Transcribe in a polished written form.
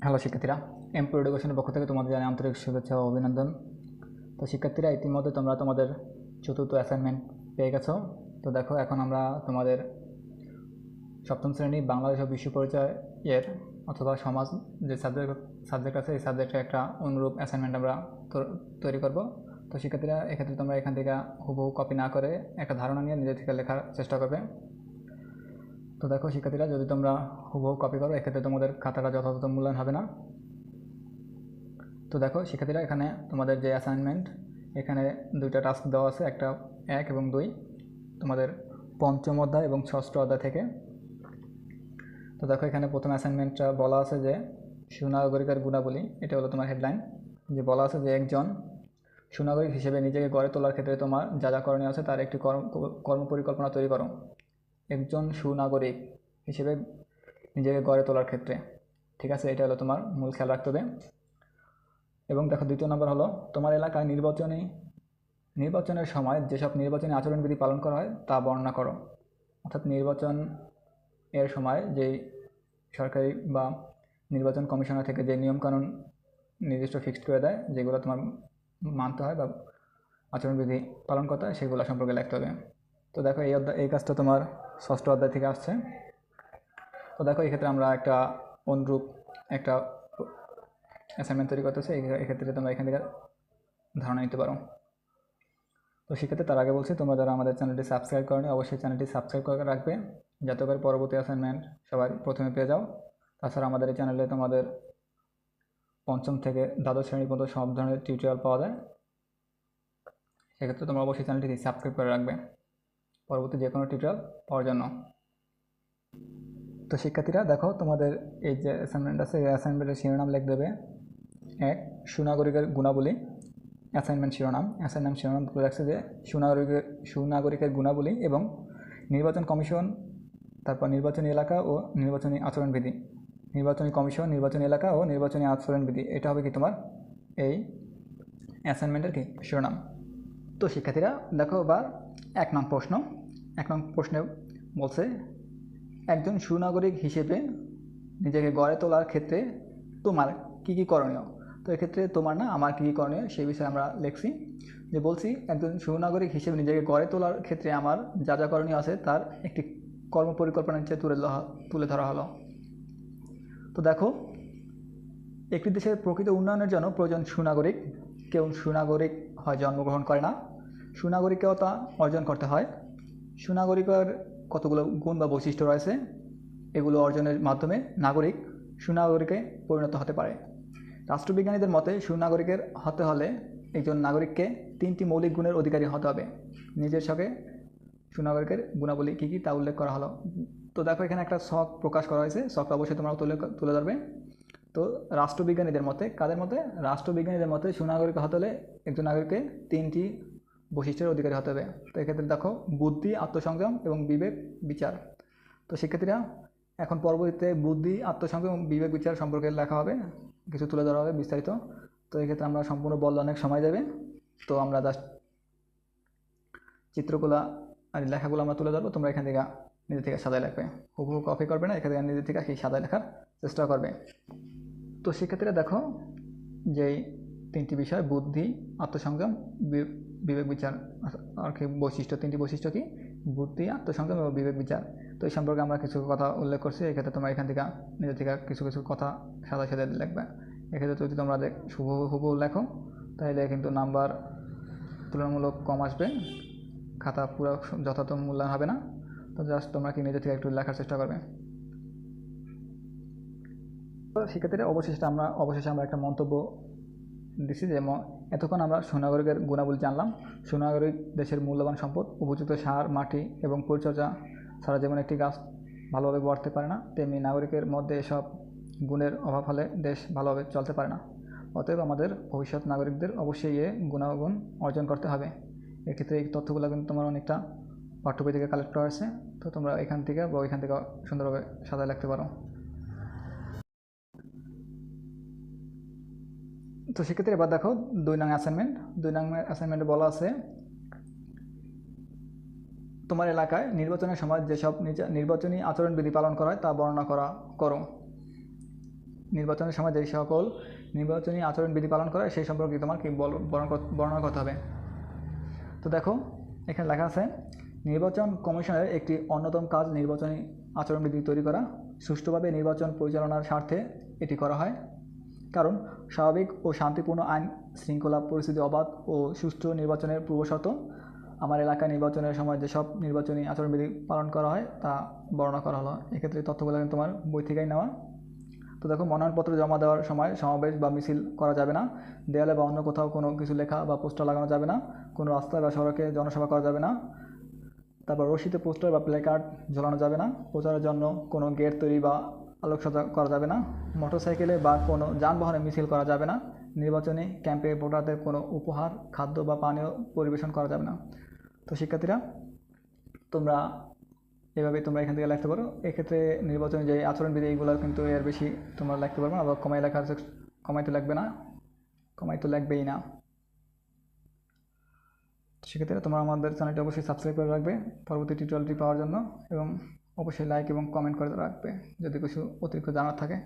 Hello শিক্ষার্থীরা, employ এডুকেশনের পক্ষ থেকে তোমাদের জানাই আন্তরিক শুভেচ্ছা ও অভিনন্দন। তো শিক্ষার্থীরা, ইতিমধ্যে তোমরা তোমাদের চতুর্থ অ্যাসাইনমেন্ট পেয়ে গেছো। তো দেখো, এখন আমরা তোমাদের সপ্তম শ্রেণী বাংলাদেশ ও বিশ্ব পরিচয় এর অথবা সমাজ যে সাবজেক্ট আছে, এই সাবজেক্টে একটা অনুরূপ অ্যাসাইনমেন্ট আমরা তৈরি করব। তো শিক্ষার্থীরা, এক্ষেত্রে তোমরা এখান থেকে হুবহু কপি না করে একটা ধারণা নিয়ে নিজে থেকে লেখার চেষ্টা করবে। তো দেখো শিক্ষার্থীরা, যদি তোমরা হুবহু কপি করো, এক্ষেত্রে তোমাদের খাতাটা যথাযথ মূল্যায়ন হবে না। তো দেখো শিক্ষার্থীরা, এখানে তোমাদের যে অ্যাসাইনমেন্ট, এখানে দুইটা টাস্ক দেওয়া আছে, একটা 1 এবং 2 তোমাদের পঞ্চম অধ্যায় এবং ষষ্ঠ অধ্যায় থেকে। তো দেখো, এখানে প্রথম অ্যাসাইনমেন্টটা বলা আছে যে সুনাগরিকের গুণাবলী। এটা হলো তোমার হেডলাইন, যে বলা আছে যে একজন সুনাগরিক হিসেবে নিজেকে গড়ে তোলার ক্ষেত্রে তোমার যা যা করণীয় আছে তার একটি কর্ম পরিকল্পনা তৈরি করো। একজন সুনাগরিক হিসেবে নিজেকে গড়ে তোলার ক্ষেত্রে, ঠিক আছে, এটা হলো তোমার মূল খেয়াল রাখতে হবে। এবং দেখো, দ্বিতীয় নম্বর হলো তোমার এলাকায় নির্বাচনের সময় যেসব নির্বাচনী আচরণবিধি পালন করা হয় তা বর্ণনা করো। অর্থাৎ নির্বাচন এর সময় যেই সরকারি বা নির্বাচন কমিশনার থেকে যে নিয়মকানুন নির্দিষ্ট ফিক্সড করে দেয়, যেগুলো তোমার মানতে হয় বা আচরণবিধি পালন করতে হয়, সেগুলো সম্পর্কে লিখতে হবে। তো দেখো, এই কাজটা তোমার ষষ্ঠ অধ্যায় থেকে আসছে। তো দেখো, এক্ষেত্রে আমরা একটা অনুরূপ একটা অ্যাসাইনমেন্ট তৈরি করতেছি। এক্ষেত্রে তোমরা এখান থেকে ধারণা নিতে পারো। তো সেক্ষেত্রে তার আগে বলছি, তোমরা যারা আমাদের চ্যানেলটি সাবস্ক্রাইব করনি, অবশ্যই চ্যানেলটি সাবস্ক্রাইব করে রাখবে, যাতে করে পরবর্তী অ্যাসাইনমেন্ট সবার প্রথমে পেয়ে যাও। তাছাড়া আমাদের এই চ্যানেলে তোমাদের পঞ্চম থেকে দ্বাদশ শ্রেণী পর্যন্ত সব ধরনের টিউটোরিয়াল পাওয়া যায়। সেক্ষেত্রে তোমরা অবশ্যই চ্যানেলটি সাবস্ক্রাইব করে রাখবে পরবর্তী যে কোনো টিউটোরিয়াল পাওয়ার জন্য। তো শিক্ষার্থীরা দেখো, তোমাদের এই যে অ্যাসাইনমেন্ট আছে, এই অ্যাসাইনমেন্টের শিরোনাম লিখে দেবে 1 সুনাগরিকের গুণাবলী। অ্যাসাইনমেন্ট শিরোনাম করে রাখছে যে সুনাগরিকের গুণাবলী এবং নির্বাচন কমিশন, তারপর নির্বাচনী এলাকা ও নির্বাচনী আচরণবিধি। নির্বাচনী কমিশন, নির্বাচনী এলাকা ও নির্বাচনী আচরণবিধি, এটা হবে কি তোমার এই অ্যাসাইনমেন্টের কি শিরোনাম। তো শিক্ষার্থীরা দেখো, এবার 1 নং প্রশ্নে বলছে একজন সুনাগরিক হিসেবে নিজেকে গড়ে তোলার ক্ষেত্রে তোমার কী কী করণীয়। তো এক্ষেত্রে তোমার না, আমার কী কী করণীয় সেই বিষয়ে আমরা লিখছি। যে বলছি, একজন সুনাগরিক হিসেবে নিজেকে গড়ে তোলার ক্ষেত্রে আমার যা যা করণীয় আছে তার একটি কর্ম পরিকল্পনা নিচে তুলে ধরা হলো। তো দেখো, একটি দেশের প্রকৃত উন্নয়নের জন্য প্রয়োজন সুনাগরিক। কেউ সুনাগরিক হয় জন্মগ্রহণ করে না, সুনাগরিকতা অর্জন করতে হয়। সুনাগরিকের কতগুলো গুণ বা বৈশিষ্ট্য রয়েছে, এগুলো অর্জনের মাধ্যমে নাগরিক সুনাগরিকে পরিণত হতে পারে। রাষ্ট্রবিজ্ঞানীদের মতে সুনাগরিকের হতে হলে একজন নাগরিককে 3টি মৌলিক গুণের অধিকারী হতে হবে। নিজের সঙ্গে সুনাগরিকের গুণাবলী কী কী তা উল্লেখ করা হলো। তো দেখো, এখানে একটা শখ প্রকাশ করা হয়েছে, শখটা অবশ্যই তোমরা তুলে ধরবে। তো রাষ্ট্রবিজ্ঞানীদের মতে, কাদের মতে? রাষ্ট্রবিজ্ঞানীদের মতে সুনাগরিক হতে হলে একজন নাগরিককে 3টি বৈশিষ্ট্যের অধিকারী হতে হবে। তো এক্ষেত্রে দেখো, বুদ্ধি, আত্মসংযম এবং বিবেক বিচার। তো শিক্ষার্থীরা, এখন পরবর্তীতে বুদ্ধি, আত্মসংযম এবং বিবেক বিচার সম্পর্কে লেখা হবে, কিছু তুলে ধরা হবে বিস্তারিত। তো এক্ষেত্রে আমরা সম্পূর্ণ বললে অনেক সময় যাবে। তো আমরা জাস্ট চিত্রগুলা আর লেখাগুলো আমরা তুলে ধরবো, তোমরা এখান থেকে নিজে থেকে সাজায় লিখবে। হুবহু কপি করবে না, এখান থেকে নিজে থেকে সেই সাজায় লেখার চেষ্টা করবে। তো শিক্ষার্থীরা দেখো, যেই 3টি বিষয়, বুদ্ধি, আত্মসংযম, বিবেক বিচার, আর কি বৈশিষ্ট্য, 3টি বৈশিষ্ট্য কি? বুদ্ধি, আত্মসংযম এবং বিবেক বিচার। তো এই সম্পর্কে আমরা কিছু কথা উল্লেখ করছি। এক্ষেত্রে তোমরা এখান থেকে নিজে থেকে কিছু কিছু কথা সাজায় সাজায় লিখবে। এক্ষেত্রে যদি তোমরা হুবহু লেখো, তাহলে কিন্তু নাম্বার তুলনামূলক কম আসবে, খাতা পুরো যথাযথ মূল্যায়ন হবে না। তো জাস্ট তোমরা কি নিজে থেকে একটু লেখার চেষ্টা করবে। তো শিক্ষার্থীরা, অবশেষে আমরা একটা মন্তব্য দিচ্ছি যে এতক্ষণ আমরা সুনাগরিকের গুণাবলী জানলাম। সুনাগরিক দেশের মূল্যবান সম্পদ। উপযুক্ত সার, মাটি এবং পরিচর্যা ছাড়া যেমন একটি গাছ ভালোভাবে বাড়তে পারে না, তেমনি নাগরিকের মধ্যে এসব গুণের অভাব হলে দেশ ভালোভাবে চলতে পারে না। অতএব আমাদের ভবিষ্যৎ নাগরিকদের অবশ্যই এ গুণাগুণ অর্জন করতে হবে। এক্ষেত্রে এই তথ্যগুলো কিন্তু তোমার অনেকটা পাঠ্যবই থেকে কালেক্ট করা হয়েছে। তো তোমরা এখান থেকে বা ওইখান থেকে সুন্দরভাবে সাজায় লিখতে পারো। তো সেক্ষেত্রে এবার দেখো, 2 নং অ্যাসাইনমেন্টে বলা আছে তোমার এলাকায় নির্বাচনের সময় যেসব নির্বাচনী আচরণবিধি পালন করা হয় তা বর্ণনা করো। নির্বাচনের সময় যে সকল নির্বাচনী আচরণবিধি পালন করে সেই সম্পর্কে তোমার কি বর্ণনা করতে হবে। তো দেখো এখানে লেখা আছে, নির্বাচন কমিশনের একটি অন্যতম কাজ নির্বাচনী আচরণবিধি তৈরি করা। সুষ্ঠুভাবে নির্বাচন পরিচালনার স্বার্থে এটি করা হয়, কারণ স্বাভাবিক ও শান্তিপূর্ণ আইন শৃঙ্খলা পরিস্থিতি, অবাধ ও সুষ্ঠু নির্বাচনের পূর্বশর্ত। আমার এলাকায় নির্বাচনের সময় যেসব নির্বাচনী আচরণবিধি পালন করা হয় তা বর্ণনা করা হলো। এক্ষেত্রে তথ্যগুলো কিন্তু তোমার বই থেকেই নেওয়া। তো দেখো, মনোনয়নপত্র জমা দেওয়ার সময় সমাবেশ বা মিছিল করা যাবে না, দেয়ালে বা অন্য কোথাও কোনো কিছু লেখা বা পোস্টার লাগানো যাবে না, কোনো রাস্তায় বা সড়কে জনসভা করা যাবে না, তারপর রশিদে পোস্টার বা প্লেকার্ড ঝোলানো যাবে না, প্রচারের জন্য কোনো গেট তৈরি বা আলোকসজ্জা করা যাবে না, মোটরসাইকেলে বা কোনো যানবাহনে মিছিল করা যাবে না, নির্বাচনী ক্যাম্পে ভোটারদের কোনো উপহার, খাদ্য বা পানীয় পরিবেশন করা যাবে না। তো শিক্ষার্থীরা, তোমরা এভাবে তোমরা এখান থেকে লিখতে পারো। এক্ষেত্রে নির্বাচনী যে আচরণবিধি এইগুলো কিন্তু এর বেশি তোমরা লিখতে পারবে না, বা কমাই লেখার কমাই তো লাগবে না, কমাই তো লাগবেই না। সেক্ষেত্রে তোমরা আমাদের চ্যানেলটি অবশ্যই সাবস্ক্রাইব করে রাখবে পরবর্তী টিউটোরিয়ালটি পাওয়ার জন্য, এবং অবশ্যই লাইক এবং কমেন্ট করে রাখবে যদি কিছু অতিরিক্ত জানার থাকে।